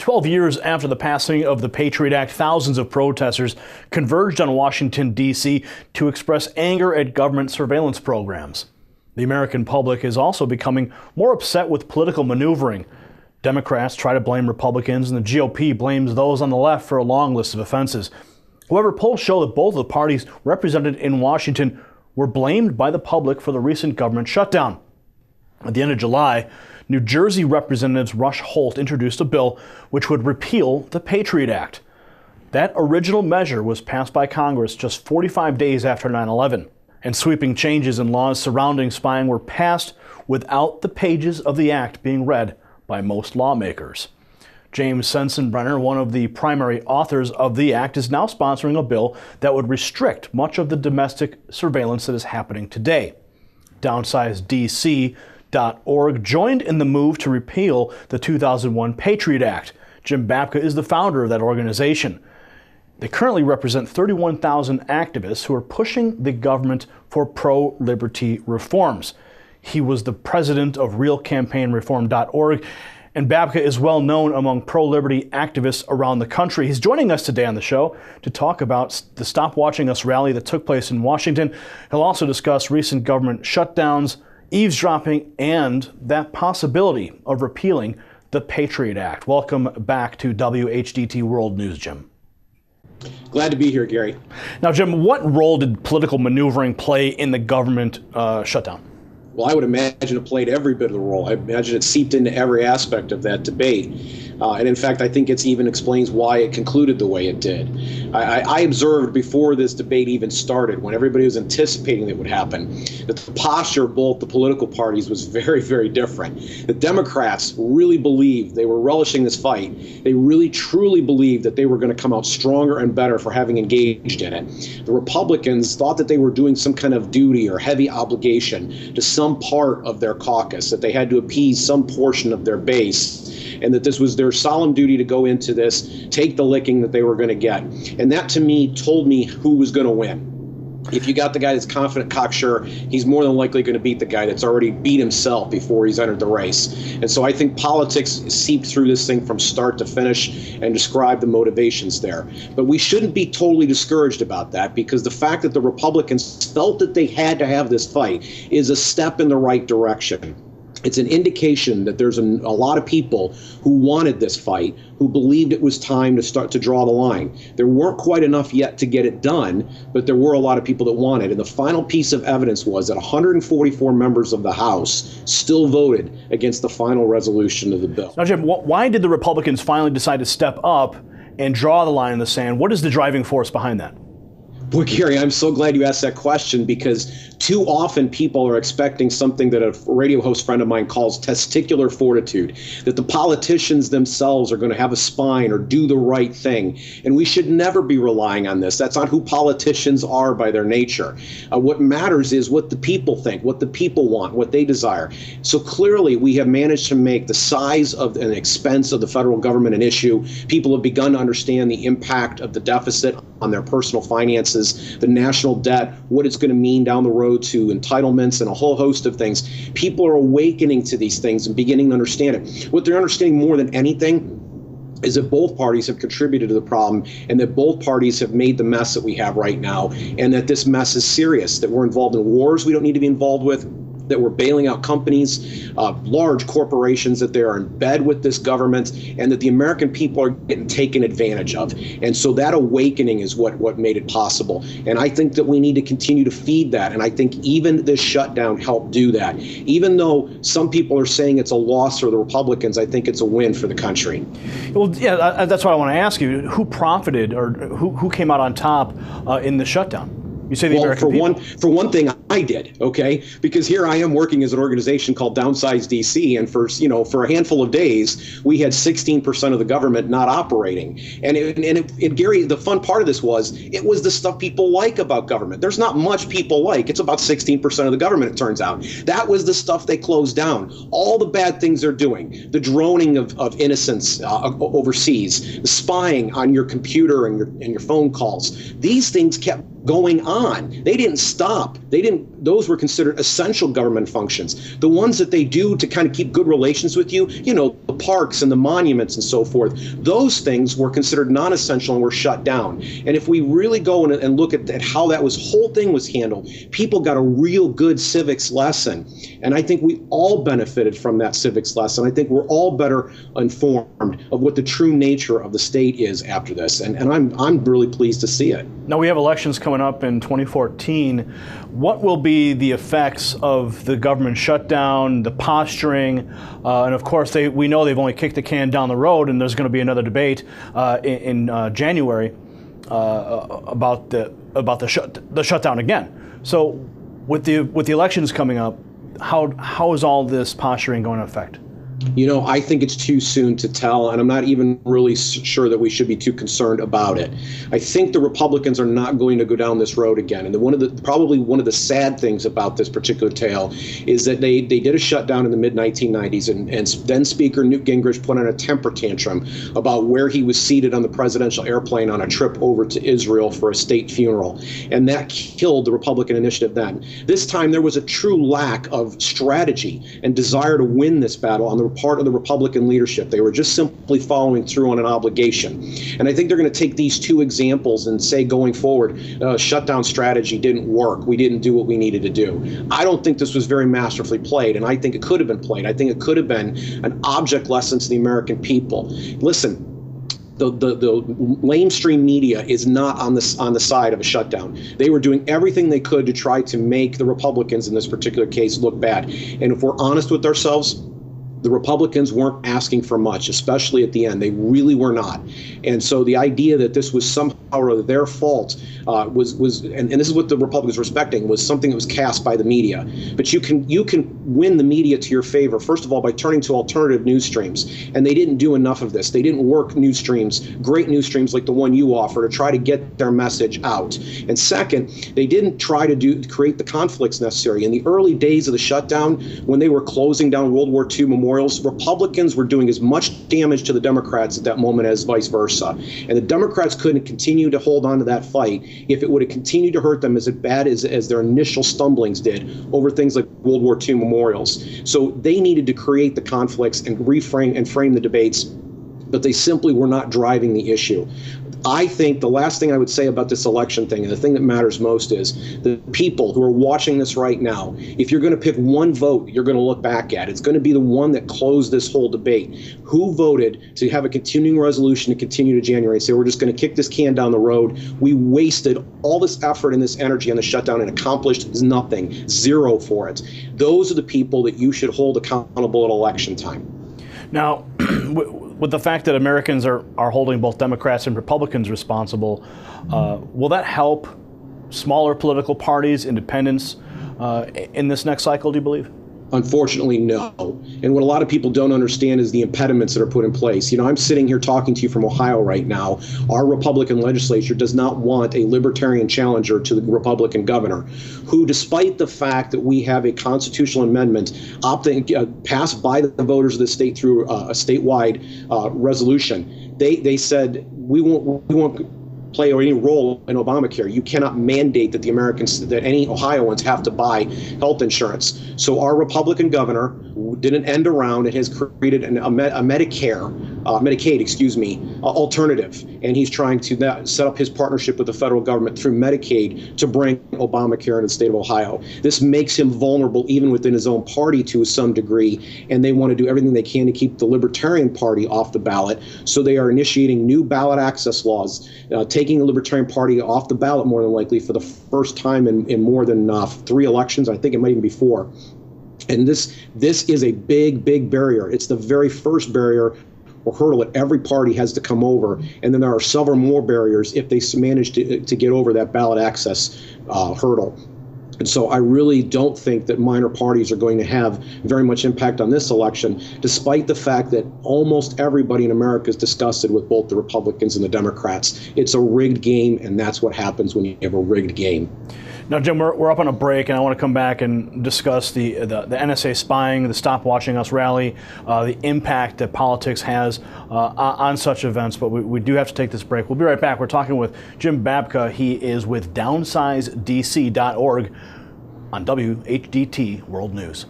12 years after the passing of the Patriot Act, thousands of protesters converged on Washington, D.C. to express anger at government surveillance programs. The American public is also becoming more upset with political maneuvering. Democrats try to blame Republicans, and the GOP blames those on the left for a long list of offenses. However, polls show that both of the parties represented in Washington were blamed by the public for the recent government shutdown. At the end of July, New Jersey Representatives Rush Holt introduced a bill which would repeal the Patriot Act. That original measure was passed by Congress just 45 days after 9/11, and sweeping changes in laws surrounding spying were passed without the pages of the act being read by most lawmakers. James Sensenbrenner, one of the primary authors of the act, is now sponsoring a bill that would restrict much of the domestic surveillance that is happening today. b1SdtIa8CzrW1nx joined in the move to repeal the 2001 Patriot Act. Jim Babka is the founder of that organization. They currently represent 31,000 activists who are pushing the government for pro-liberty reforms. He was the president of RealCampaignReform.org, and Babka is well known among pro-liberty activists around the country. He's joining us today on the show to talk about the Stop Watching Us rally that took place in Washington. He'll also discuss recent government shutdowns, eavesdropping, and that possibility of repealing the Patriot Act. Welcome back to WHDT World News, Jim. Glad to be here, Gary. Now, Jim, what role did political maneuvering play in the government shutdown? Well, I would imagine it played every bit of the role. I imagine it seeped into every aspect of that debate. And in fact, I think it even explains why it concluded the way it did. I observed before this debate even started, when everybody was anticipating that would happen, that the posture of both the political parties was very, very different. The Democrats really believed, they were relishing this fight. They really, truly believed that they were going to come out stronger and better for having engaged in it. The Republicans thought that they were doing some kind of duty or heavy obligation to some part of their caucus, that they had to appease some portion of their base, and that this was their solemn duty to go into this, take the licking that they were going to get. And that, to me, told me who was going to win. If you got the guy that's confident, cocksure, he's more than likely going to beat the guy that's already beat himself before he's entered the race. And so I think politics seeped through this thing from start to finish and describe the motivations there. But we shouldn't be totally discouraged about that, because the fact that the Republicans felt that they had to have this fight is a step in the right direction. It's an indication that there's a lot of people who wanted this fight, who believed it was time to start to draw the line. There weren't quite enough yet to get it done, but there were a lot of people that wanted. And the final piece of evidence was that 144 members of the House still voted against the final resolution of the bill. Now, Jim, why did the Republicans finally decide to step up and draw the line in the sand? What is the driving force behind that? Boy, Gary, I'm so glad you asked that question, because too often people are expecting something that a radio host friend of mine calls testicular fortitude, that the politicians themselves are going to have a spine or do the right thing. And we should never be relying on this. That's not who politicians are by their nature. What matters is what the people think, what the people want, what they desire. So clearly we have managed to make the size of an expense of the federal government an issue. People have begun to understand the impact of the deficit on their personal finances, the national debt, what it's going to mean down the road to entitlements and a whole host of things. People are awakening to these things and beginning to understand it. What they're understanding more than anything is that both parties have contributed to the problem, and that both parties have made the mess that we have right now, and that this mess is serious, that we're involved in wars we don't need to be involved with, that we're bailing out companies, large corporations, that they are in bed with this government, and that the American people are getting taken advantage of. And so that awakening is what made it possible. And I think that we need to continue to feed that. And I think even this shutdown helped do that. Even though some people are saying it's a loss for the Republicans, I think it's a win for the country. Well, yeah, that's what I want to ask you. Who profited, or who came out on top in the shutdown? You say the American people. For one thing, I did, okay? Because here I am working as an organization called Downsize DC, and for a handful of days, we had 16% of the government not operating. And Gary, the fun part of this was, it was the stuff people like about government. There's not much people like. It's about 16% of the government, it turns out. That was the stuff they closed down. All the bad things they're doing, the droning of innocents overseas, the spying on your computer and your phone calls. These things kept going on. They didn't stop. Those were considered essential government functions. The ones that they do to kind of keep good relations with you, the parks and the monuments and so forth, those things were considered non-essential and were shut down. And if we really go and look at how that whole thing was handled, people got a real good civics lesson. And I think we all benefited from that civics lesson. I think we're all better informed of what the true nature of the state is after this. And I'm really pleased to see it. Now we have elections coming up in 2014. What will be the effects of the government shutdown, the posturing, and of course we know they've only kicked the can down the road, and there's going to be another debate in January about the shutdown again. So with the elections coming up, how is all this posturing going to affect? I think it's too soon to tell, and I'm not even really sure that we should be too concerned about it. I think the Republicans are not going to go down this road again. And probably one of the sad things about this particular tale is that they did a shutdown in the mid-1990s, and then Speaker Newt Gingrich put on a temper tantrum about where he was seated on the presidential airplane on a trip over to Israel for a state funeral. And that killed the Republican initiative then. This time there was a true lack of strategy and desire to win this battle on the part of the Republican leadership. They were just simply following through on an obligation. And I think they're going to take these two examples and say going forward, shutdown strategy didn't work. We didn't do what we needed to do. I don't think this was very masterfully played, and I think it could have been played. I think it could have been an object lesson to the American people. Listen, the mainstream media is not on the side of a shutdown. They were doing everything they could to try to make the Republicans in this particular case look bad. And if we're honest with ourselves, the Republicans weren't asking for much, especially at the end. They really were not. And so the idea that this was somehow or their fault was and this is what the Republicans were expecting, was something that was cast by the media. But you can win the media to your favor, first of all, by turning to alternative news streams. And they didn't do enough of this. They didn't work news streams, great news streams like the one you offer, to try to get their message out. And second, they didn't try to create the conflicts necessary. In the early days of the shutdown, when they were closing down World War II memorials, Republicans were doing as much damage to the Democrats at that moment as vice versa. And the Democrats couldn't continue to hold on to that fight if it would have continued to hurt them as bad as their initial stumblings did over things like World War II memorials. So they needed to create the conflicts and frame the debates, but they simply were not driving the issue. I think the last thing I would say about this election thing, and the thing that matters most, is the people who are watching this right now, if you're going to pick one vote you're going to look back at, it's going to be the one that closed this whole debate. Who voted to have a continuing resolution to continue to January and say, we're just going to kick this can down the road? We wasted all this effort and this energy on the shutdown and accomplished nothing, zero for it. Those are the people that you should hold accountable at election time. Now, with the fact that Americans are holding both Democrats and Republicans responsible, will that help smaller political parties, independents, in this next cycle, do you believe? Unfortunately, no. And what a lot of people don't understand is the impediments that are put in place. I'm sitting here talking to you from Ohio right now. Our Republican legislature does not want a libertarian challenger to the Republican governor, who, despite the fact that we have a constitutional amendment passed by the voters of the state through a statewide resolution, they said we won't play any role in Obamacare. You cannot mandate that that any Ohioans have to buy health insurance. So our Republican governor did an end around and has created a Medicaid, alternative. And he's trying to set up his partnership with the federal government through Medicaid to bring Obamacare in the state of Ohio. This makes him vulnerable even within his own party to some degree, and they want to do everything they can to keep the Libertarian Party off the ballot. So they are initiating new ballot access laws, taking the Libertarian Party off the ballot more than likely for the first time in more than 3 elections. I think it might even be 4. And this is a big, big barrier. It's the very first barrier or hurdle that every party has to come over. And then there are several more barriers if they manage to get over that ballot access hurdle. And so I really don't think that minor parties are going to have very much impact on this election, despite the fact that almost everybody in America is disgusted with both the Republicans and the Democrats. It's a rigged game, and that's what happens when you have a rigged game. Now, Jim, we're up on a break, and I want to come back and discuss the NSA spying, the Stop Watching Us rally, the impact that politics has on such events. But we do have to take this break. We'll be right back. We're talking with Jim Babka. He is with DownsizeDC.org on WHDT World News.